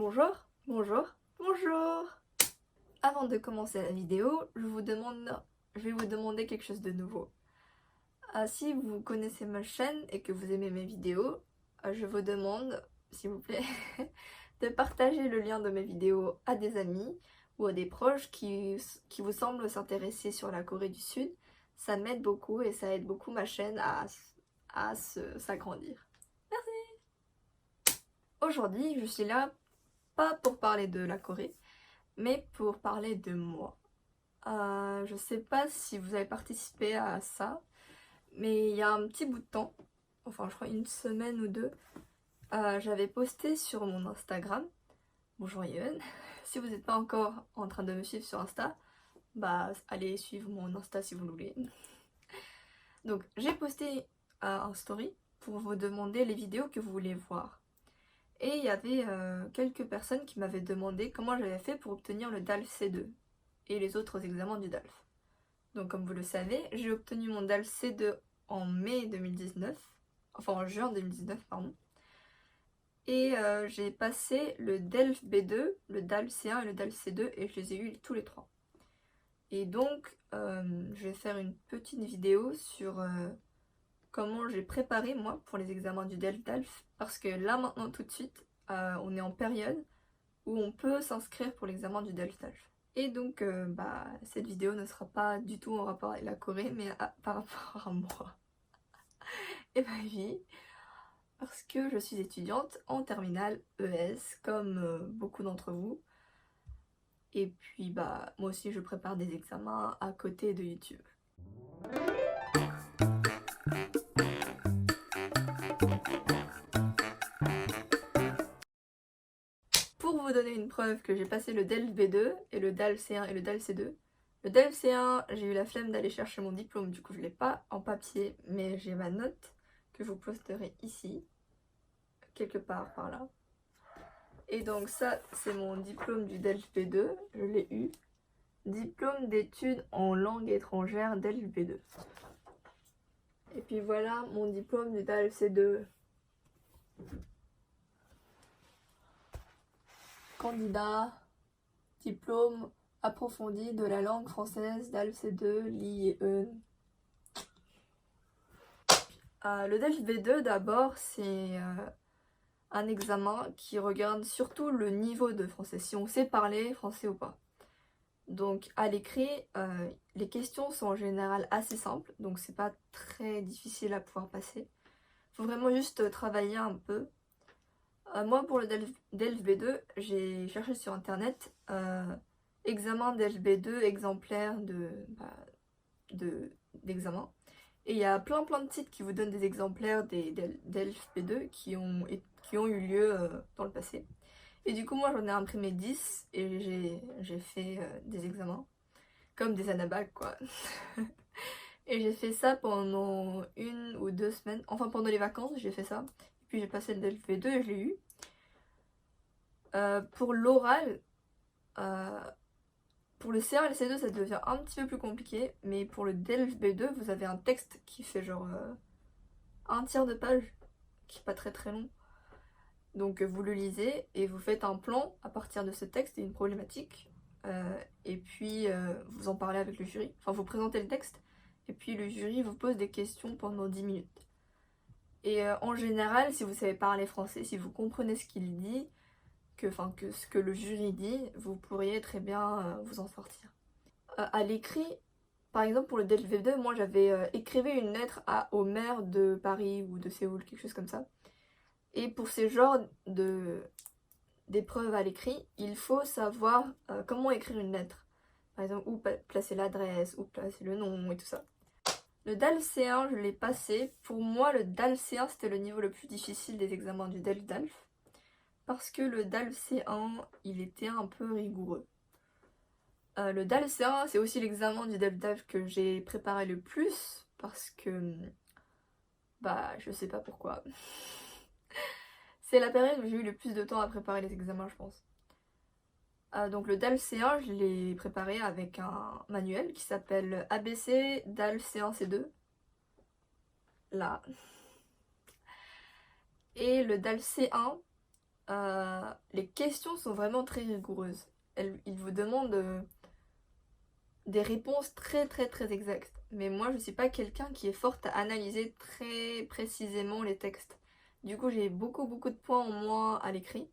Bonjour, bonjour, bonjour. Avant de commencer la vidéo, je vais vous demander quelque chose de nouveau. Si vous connaissez ma chaîne et que vous aimez mes vidéos, je vous demande, s'il vous plaît, de partager le lien de mes vidéos à des amis ou à des proches qui vous semblent s'intéresser sur la Corée du Sud. Ça m'aide beaucoup et ça aide beaucoup ma chaîne à s'agrandir. Merci. Aujourd'hui, je suis là pas pour parler de la Corée, mais pour parler de moi. Je sais pas si vous avez participé à ça, mais il y a un petit bout de temps, enfin je crois une semaine ou deux, j'avais posté sur mon Instagram, bonjour Yeven, si vous n'êtes pas encore en train de me suivre sur Insta, bah allez suivre mon Insta si vous voulez. Donc j'ai posté un story pour vous demander les vidéos que vous voulez voir. Et il y avait quelques personnes qui m'avaient demandé comment j'avais fait pour obtenir le DALF C2 et les autres examens du DALF. Donc comme vous le savez, j'ai obtenu mon DALF C2 en mai 2019, enfin en juin 2019, pardon. Et j'ai passé le DELF B2, le DALF C1 et le DALF C2 et je les ai eus tous les trois. Et donc je vais faire une petite vidéo sur comment j'ai préparé moi pour les examens du DALF parce que là maintenant tout de suite on est en période où on peut s'inscrire pour l'examen du DALF. Et donc cette vidéo ne sera pas du tout en rapport avec la Corée mais par rapport à moi et ma vie parce que je suis étudiante en terminale ES comme beaucoup d'entre vous et puis moi aussi je prépare des examens à côté de YouTube. Pour vous donner une preuve que j'ai passé le DELF B2 et le DALF C1 et le DALF C2. Le DALF C1, j'ai eu la flemme d'aller chercher mon diplôme, du coup je l'ai pas en papier, mais j'ai ma note que je vous posterai ici, quelque part par là. Et donc ça, c'est mon diplôme du DELF B2, je l'ai eu. Diplôme d'études en langue étrangère DELF B2. Et puis voilà mon diplôme du DALF C2. Candidat, diplôme approfondi de la langue française DALF C2, Li et Eun. Le DELF B2 d'abord, c'est un examen qui regarde surtout le niveau de français, si on sait parler français ou pas. Donc à l'écrit, les questions sont en général assez simples, donc c'est pas très difficile à pouvoir passer. Faut vraiment juste travailler un peu. Moi pour le DELF B2, j'ai cherché sur internet examen DELF B2 exemplaire d'examen. Et il y a plein de sites qui vous donnent des exemplaires des DELF B2 qui ont eu lieu dans le passé. Et du coup moi j'en ai imprimé 10 et j'ai fait des examens. Comme des anabacs quoi. Et j'ai fait ça pendant 1 ou 2 semaines. Enfin pendant les vacances j'ai fait ça. Et puis j'ai passé le DELF B2 et je l'ai eu. Pour l'oral, pour le C1 et le C2 ça devient un petit peu plus compliqué. Mais pour le DELF B2 vous avez un texte qui fait genre un tiers de page. Qui est pas très long. Donc vous le lisez et vous faites un plan à partir de ce texte et une problématique. Et puis vous en parlez avec le jury. Enfin vous présentez le texte et puis le jury vous pose des questions pendant 10 minutes. Et en général, si vous savez parler français, si vous comprenez ce qu'il dit, que ce que le jury dit, vous pourriez très bien vous en sortir. À l'écrit, par exemple pour le DELF V2, moi j'avais écrivé une lettre au maire de Paris ou de Séoul, quelque chose comme ça. Et pour ces genres d'épreuves à l'écrit, il faut savoir comment écrire une lettre. Par exemple, où placer l'adresse, où placer le nom et tout ça. Le DALF C1, je l'ai passé. Pour moi, le DALF C1, c'était le niveau le plus difficile des examens du DELF. Parce que le DALF C1, il était un peu rigoureux. Le DALF C1, c'est aussi l'examen du DELF que j'ai préparé le plus. Parce que... je sais pas pourquoi. C'est la période où j'ai eu le plus de temps à préparer les examens, je pense. Donc le DALF C1, je l'ai préparé avec un manuel qui s'appelle ABC DALF C1 C2. Là. Et le DALF C1, les questions sont vraiment très rigoureuses. Ils vous demandent des réponses très très très exactes. Mais moi je suis pas quelqu'un qui est forte à analyser très précisément les textes. Du coup j'ai beaucoup beaucoup de points en moins à l'écrit.